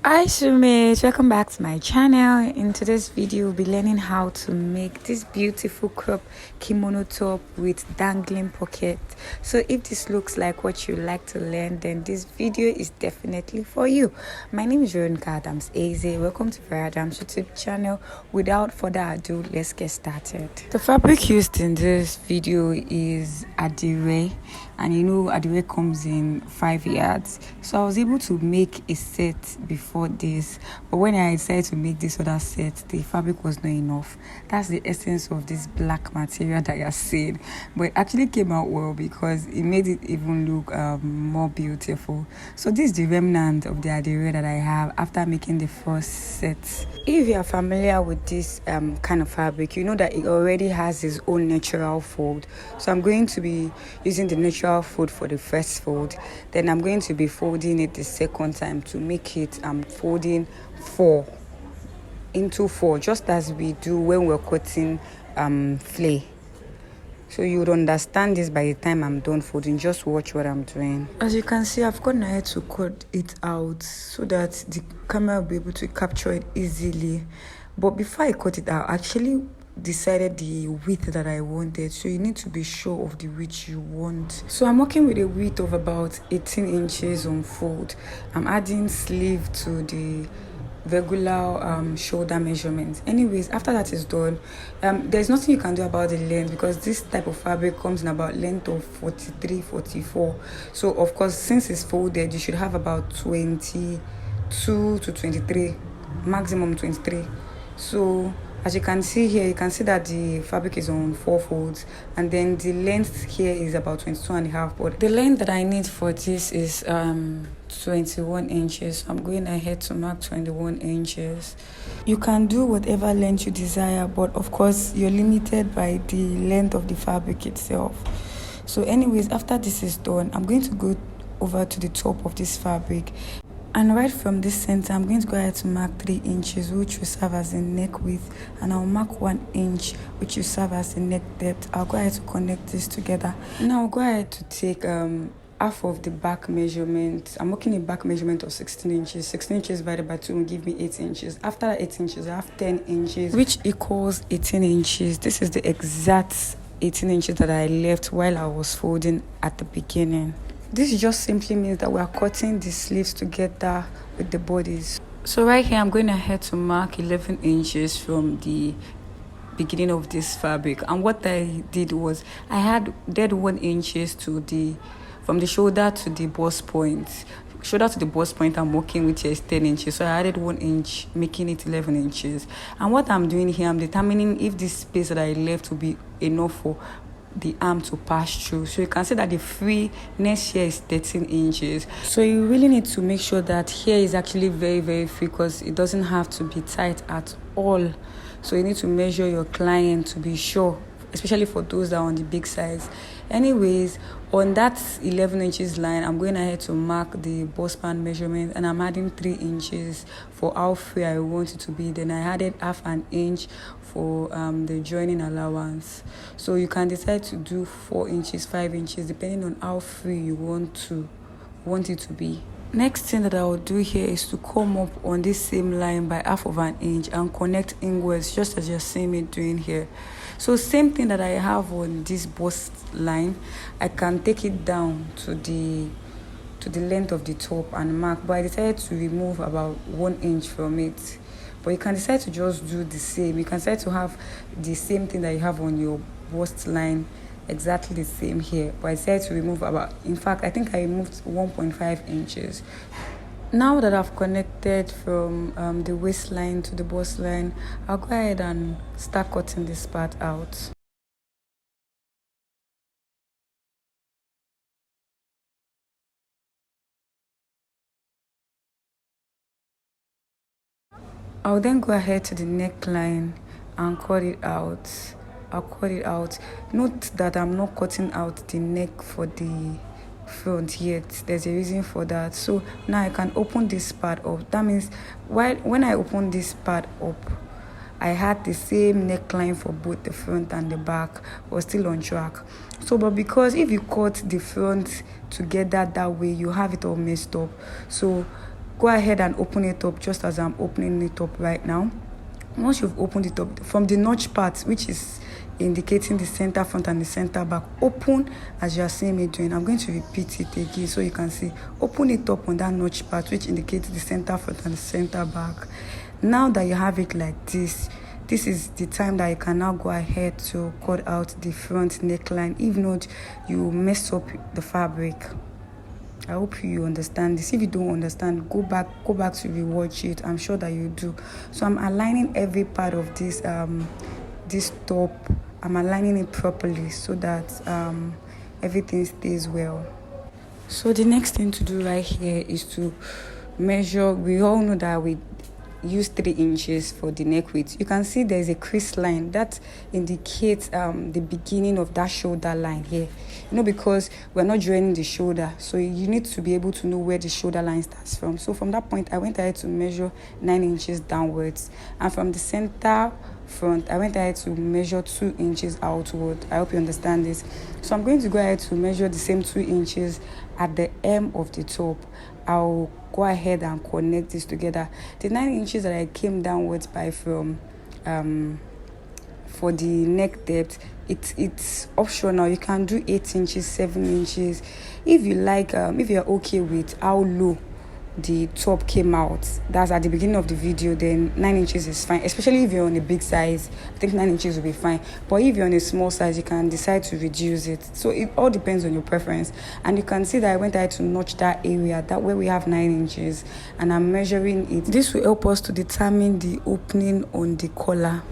Hi Sumates, welcome back to my channel. In today's video, we'll be learning how to make this beautiful crop kimono top with dangling pocket. So if this looks like what you like to learn, then this video is definitely for you. My name is Veronica Adams Eze. Welcome to Vera Adams YouTube channel. Without further ado, let's get started. The fabric used in this video is adire, and you know adire comes in 5 yards. So I was able to make a set before this, but when I decided to make this other set, the fabric was not enough. That's the essence of this black material that you're seeing, but it actually came out well because it made it even look more beautiful. So this is the remnant of the adire that I have after making the first set. If you are familiar with this kind of fabric, you know that it already has its own natural fold. So I'm going to be using the natural fold for the first fold, then I'm going to be folding it the second time to make it folding 4 into 4, just as we do when we're cutting flare. So you would understand this by the time I'm done folding. Just watch what I'm doing. As you can see, I've gone ahead to cut it out so that the camera will be able to capture it easily. But before I cut it out, I actually decided the width that I wanted. So you need to be sure of the width you want. So I'm working with a width of about 18 inches on fold. I'm adding sleeve to the regular shoulder measurements. Anyways, after that is done, there's nothing you can do about the length because this type of fabric comes in about length of 43-44. So of course, since it's folded, you should have about 22 to 23, maximum 23. So as you can see here, you can see that the fabric is on 4 folds, and then the length here is about 22.5. But the length that I need for this is 21 inches. So I'm going ahead to mark 21 inches. You can do whatever length you desire, but of course you're limited by the length of the fabric itself. So anyways, after this is done, I'm going to go over to the top of this fabric. And right from this center, I'm going to go ahead to mark 3 inches, which will serve as the neck width, and I'll mark 1 inch, which will serve as the neck depth. I'll go ahead to connect this together. Now I'll go ahead to take half of the back measurement. I'm working a back measurement of 16 inches. 16 inches divided by 2 will give me 8 inches. After 8 inches, I have 10 inches, which equals 18 inches. This is the exact 18 inches that I left while I was folding at the beginning. This just simply means that we are cutting the sleeves together with the bodies. So right here, I'm going ahead to mark 11 inches from the beginning of this fabric. And what I did was I had dead 1 inches from the shoulder to the bust point. Shoulder to the bust point I'm working with here is 10 inches. So I added 1 inch, making it 11 inches. And what I'm doing here, I'm determining if this space that I left will be enough for the arm to pass through. So you can see that the freeness here is 13 inches. So you really need to make sure that here is actually very, very free because it doesn't have to be tight at all. So you need to measure your client to be sure, especially for those that are on the big size. Anyways, on that 11 inches line, I'm going ahead to mark the bust band measurement, and I'm adding 3 inches for how free I want it to be. Then I added half an inch for the joining allowance. So you can decide to do 4 inches, 5 inches, depending on how free you want it to be. Next thing that I will do here is to come up on this same line by half of an inch and connect inwards, just as you're seeing me doing here. So same thing that I have on this bust line, I can take it down to the length of the top and mark, but I decided to remove about 1 inch from it. But you can decide to just do the same. You can decide to have the same thing that you have on your bust line, exactly the same here, but I decided to remove in fact I think I removed 1.5 inches. Now that I've connected from the waistline to the bust line, I'll go ahead and start cutting this part out. I'll then go ahead to the neckline and cut it out. I'll cut it out. Note that I'm not cutting out the neck for the front yet. There's a reason for that. So now I can open this part up. That means when I open this part up, I had the same neckline for both the front and the back, was still on track. So but because if you cut the front together that way, you have it all messed up. So go ahead and open it up just as I'm opening it up right now. Once you've opened it up, from the notch part, which is indicating the center front and the center back, open as you are seeing me doing. I'm going to repeat it again so you can see. Open it up on that notch part, which indicates the center front and the center back. Now that you have it like this is the time that you can now go ahead to cut out the front neckline. If not, you mess up the fabric. I hope you understand this. If you don't understand, go back to rewatch it. I'm sure that you do. So I'm aligning every part of this this top. I'm aligning it properly so that everything stays well. So the next thing to do right here is to measure. We all know that we use 3 inches for the neck width. You can see there's a crease line that indicates the beginning of that shoulder line here, because we're not joining the shoulder, so you need to be able to know where the shoulder line starts from. So from that point, I went ahead to measure 9 inches downwards, and from the center front, I went ahead to measure 2 inches outward. I hope you understand this. So I'm going to go ahead to measure the same 2 inches at the hem of the top. I'll go ahead and connect this together. The 9 inches that I came downwards by from for the neck depth, it's optional. You can do 8 inches, 7 inches if you like. If you're okay with how low the top came out, that's at the beginning of the video, then 9 inches is fine, especially if you're on a big size. I think 9 inches will be fine, but if you're on a small size, you can decide to reduce it. So it all depends on your preference. And you can see that I went ahead to notch that area, that where we have 9 inches, and I'm measuring it. This will help us to determine the opening on the collar.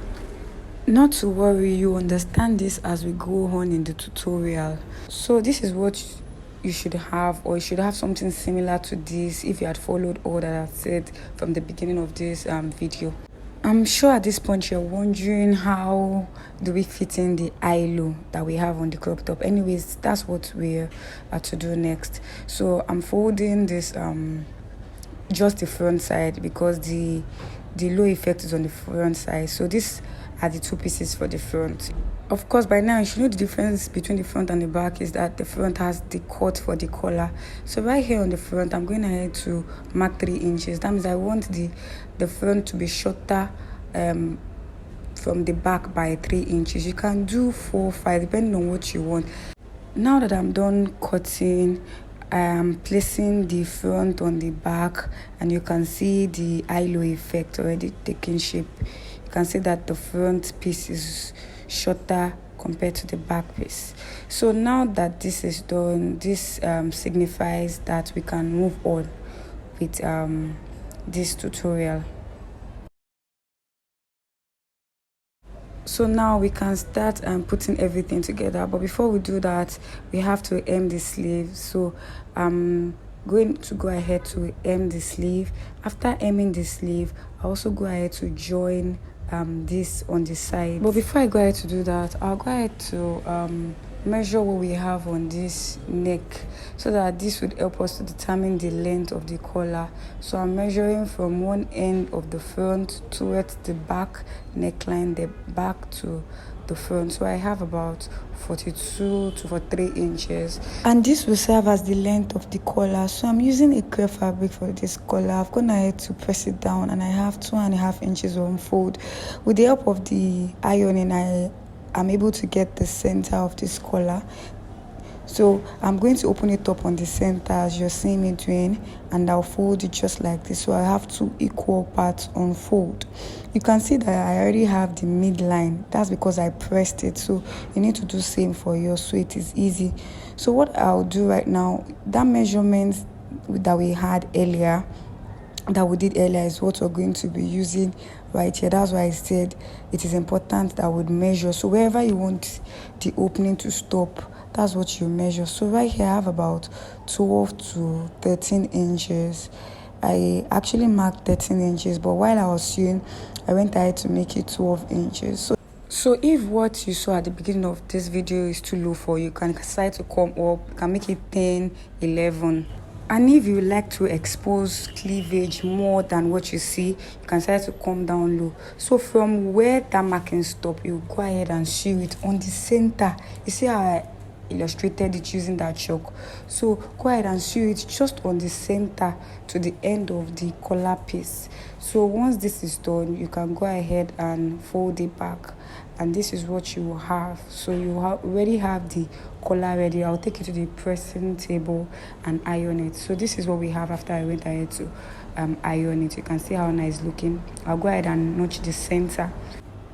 Not to worry, you understand this as we go on in the tutorial. So this is what you should have, or you should have something similar to this if you had followed all that I've said from the beginning of this video. I'm sure at this point you're wondering, how do we fit in the eye low that we have on the crop top? Anyways, that's what we're to do next. So I'm folding this just the front side, because the low effect is on the front side. So these are the 2 pieces for the front. Of course, by now you should know the difference between the front and the back is that the front has the cut for the collar. So right here on the front, I'm going ahead to mark 3 inches. That means I want the front to be shorter from the back by 3 inches. You can do 4, 5 depending on what you want. Now that I'm done cutting, I am placing the front on the back, and you can see the halo effect already taking shape. You can see that the front piece is shorter compared to the back piece. So now that this is done, this signifies that we can move on with this tutorial. So now we can start putting everything together, but before we do that, we have to hem the sleeve. So I'm going to go ahead to hem the sleeve. After hemming the sleeve, I also go ahead to join this on the side. But before I go ahead to do that, I'll go ahead to measure what we have on this neck, so that this would help us to determine the length of the collar. So I'm measuring from one end of the front towards the back neckline, the back to the front. So I have about 42 to 43 inches, and this will serve as the length of the collar. So I'm using a clear fabric for this collar. I've gone ahead to press it down, and I have 2.5 inches on fold. With the help of the ironing, I'm able to get the center of this collar. So I'm going to open it up on the center as you're seeing me doing, and I'll fold it just like this. So I have 2 equal parts on fold. You can see that I already have the midline. That's because I pressed it. So you need to do same for yours, so it is easy. So what I'll do right now, that measurement that we had earlier, that we did earlier, is what we're going to be using right here. That's why I said it is important that we measure. So wherever you want the opening to stop, that's what you measure. So right here I have about 12 to 13 inches. I actually marked 13 inches, but while I was sewing, I went ahead to make it 12 inches. So if what you saw at the beginning of this video is too low for you, you can decide to come up. You can make it 10, 11. And if you like to expose cleavage more than what you see, you can decide to come down low. So from where that marking stop, you go ahead and sew it on the center. You see how illustrated it using that chalk. So go ahead and sew it just on the center to the end of the collar piece. So once this is done, you can go ahead and fold it back, and this is what you will have. So you already have the collar ready. I'll take it to the pressing table and iron it. So this is what we have after I went ahead to iron it. You can see how nice looking. I'll go ahead and notch the center.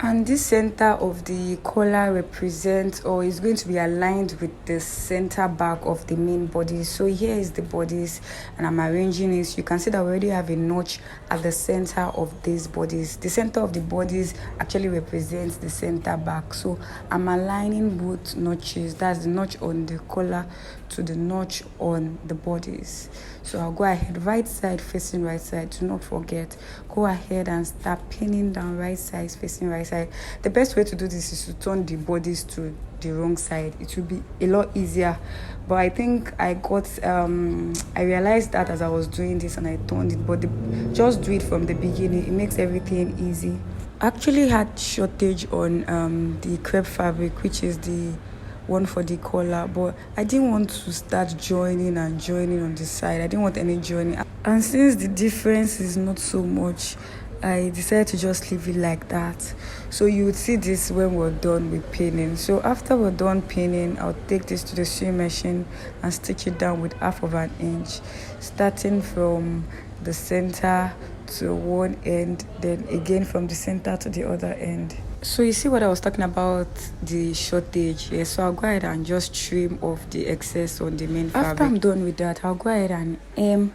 And this center of the collar represents, or is going to be aligned with the center back of the main body. So here is the bodies, and I'm arranging it. You can see that we already have a notch at the center of these bodies. The center of the bodies actually represents the center back. So I'm aligning both notches. That's the notch on the collar to the notch on the bodies. So I'll go ahead, right side facing right side. Do not forget, go ahead and start pinning down right side facing right side. The best way to do this is to turn the bodies to the wrong side. It will be a lot easier, but I think I realized that as I was doing this and I turned it. But just do it from the beginning. It makes everything easy. I actually had shortage on the crepe fabric, which is the one for the collar, but I didn't want to start joining on the side. I didn't want any joining, and since the difference is not so much, I decided to just leave it like that. So you would see this when we're done with pinning. So after we're done pinning, I'll take this to the sewing machine and stitch it down with 1/2 inch, starting from the center to one end, then again from the center to the other end. So you see what I was talking about, the shortage. Yeah, so I'll go ahead and just trim off the excess on the main fabric. After I'm done with that, I'll go ahead and hem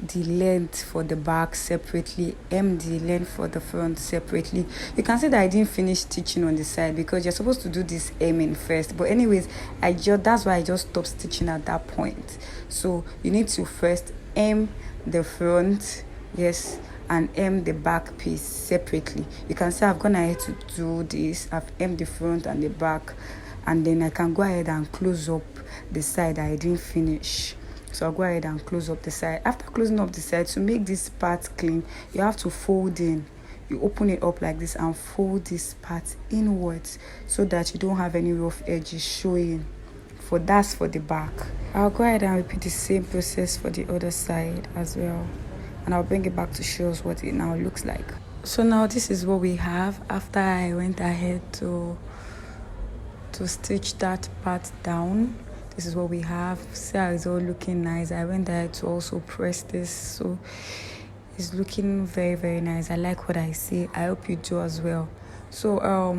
the length for the back separately, hem the length for the front separately. You can see that I didn't finish stitching on the side because you're supposed to do this hemming first, but anyways, that's why I just stopped stitching at that point. So you need to first hem the front, yes, and hem the back piece separately. You can see I've gone ahead to do this. I've hemmed the front and the back, and then I can go ahead and close up the side I didn't finish. So I'll go ahead and close up the side. After closing up the side, to make this part clean, you have to fold in. You open it up like this and fold this part inwards so that you don't have any rough edges showing. That's for the back. I'll go ahead and repeat the same process for the other side as well, and I'll bring it back to show us what it now looks like. So now this is what we have after I went ahead to stitch that part down. This is what we have. See how it's all looking nice. I went ahead to also press this, so it's looking very, very nice. I like what I see. I hope you do as well. So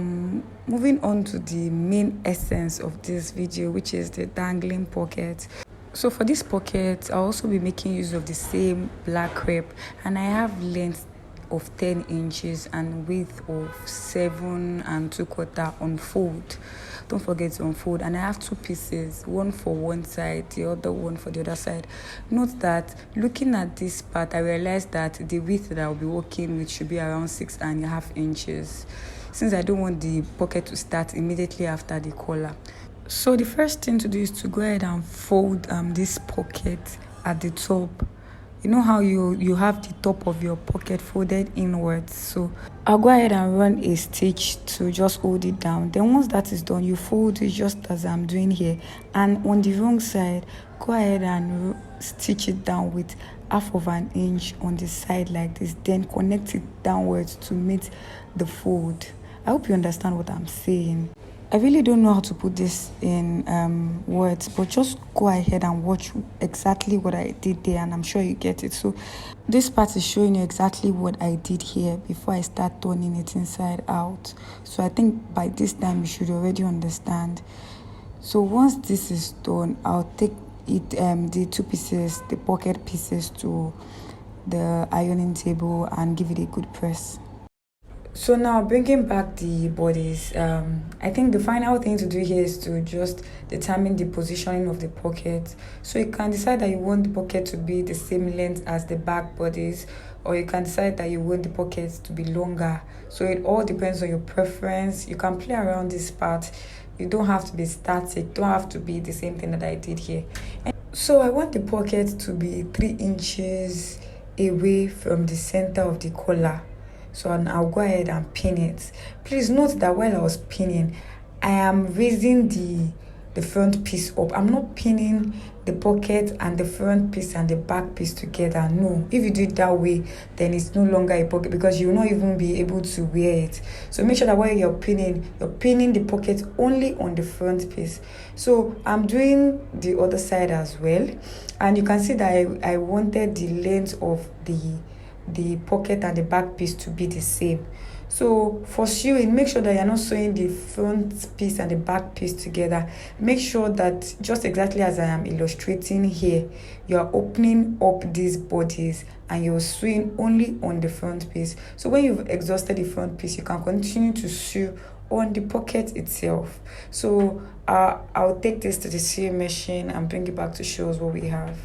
moving on to the main essence of this video, which is the dangling pocket. So for this pocket, I'll also be making use of the same black crepe, and I have length of 10 inches and width of 7 2/4 on fold. Don't forget to unfold, and I have 2 pieces, one for one side, the other one for the other side. Note that looking at this part, I realized that the width that I'll be working with should be around 6.5 inches, since I don't want the pocket to start immediately after the collar. So the first thing to do is to go ahead and fold this pocket at the top. You know how you have the top of your pocket folded inwards. So I'll go ahead and run a stitch to just hold it down. Then once that is done, you fold it just as I'm doing here. And on the wrong side, go ahead and stitch it down with 1/2 inch on the side like this. Then connect it downwards to meet the fold. I hope you understand what I'm saying. I really don't know how to put this in words, but just go ahead and watch exactly what I did there, and I'm sure you get it. So this part is showing you exactly what I did here before I start turning it inside out. So I think by this time you should already understand. So once this is done, I'll take it the 2 pieces, the pocket pieces, to the ironing table and give it a good press. So now bringing back the bodies, I think the final thing to do here is to just determine the positioning of the pocket. So you can decide that you want the pocket to be the same length as the back bodies, or you can decide that you want the pockets to be longer. So it all depends on your preference. You can play around this part. You don't have to be static, don't have to be the same thing that I did here. So I want the pocket to be 3 inches away from the center of the collar. So I'll go ahead and pin it. Please note that while I was pinning, I am raising the the front piece up. I'm not pinning the pocket and the front piece and the back piece together. No, if you do it that way, then it's no longer a pocket because you will not even be able to wear it. So make sure that when you're pinning the pocket only on the front piece. So I'm doing the other side as well, and you can see that I wanted the length of the pocket and the back piece to be the same. So for sewing, make sure that you're not sewing the front piece and the back piece together. Make sure that just exactly as I am illustrating here, you're opening up these bodies and you're sewing only on the front piece. So when you've exhausted the front piece, you can continue to sew on the pocket itself. So I'll take this to the sewing machine and bring it back to show us what we have.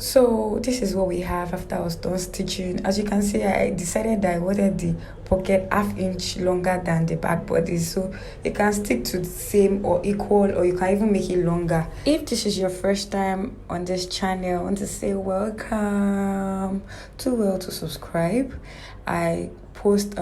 So this is what we have after I was done stitching. As you can see, I decided that I wanted the pocket half-inch longer than the back body, so you can stick to the same or equal, or you can even make it longer. If this is your first time on this channel, I want to say welcome. Do well to subscribe. I post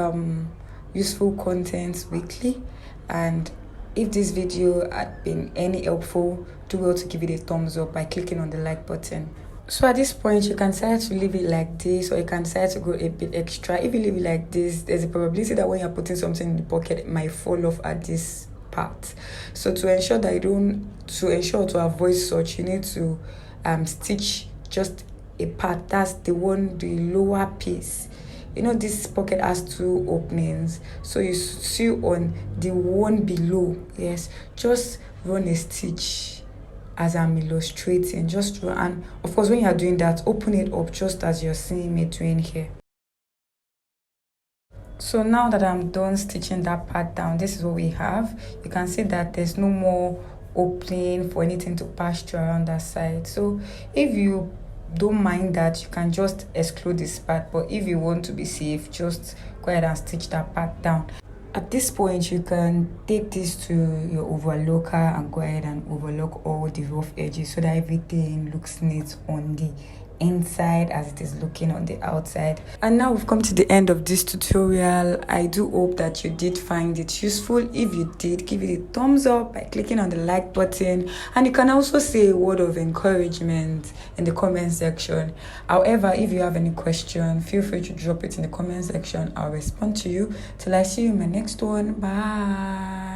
useful content weekly, and if this video had been any helpful, do well to give it a thumbs up by clicking on the like button. So at this point, you can decide to leave it like this, or you can decide to go a bit extra. If you leave it like this, there's a probability that when you're putting something in the pocket, it might fall off at this part. So to ensure that to avoid such, you need to stitch just a part. That's the lower piece. You know, this pocket has two openings, so you sew on the one below. Yes, just run a stitch as I'm illustrating, just run, and of course when you're doing that, open it up just as you're seeing me doing here. So now that I'm done stitching that part down, this is what we have. You can see that there's no more opening for anything to pass through around that side. So if you don't mind that, you can just exclude this part, but if you want to be safe, just go ahead and stitch that part down. At this point, you can take this to your overlocker and go ahead and overlock all the rough edges so that everything looks neat on the inside as it is looking on the outside. And now we've come to the end of this tutorial. I do hope that you did find it useful. If you did, give it a thumbs up by clicking on the like button, and you can also say a word of encouragement in the comment section. However, if you have any question, feel free to drop it in the comment section. I'll respond to you. Till I see you in my next one. Bye.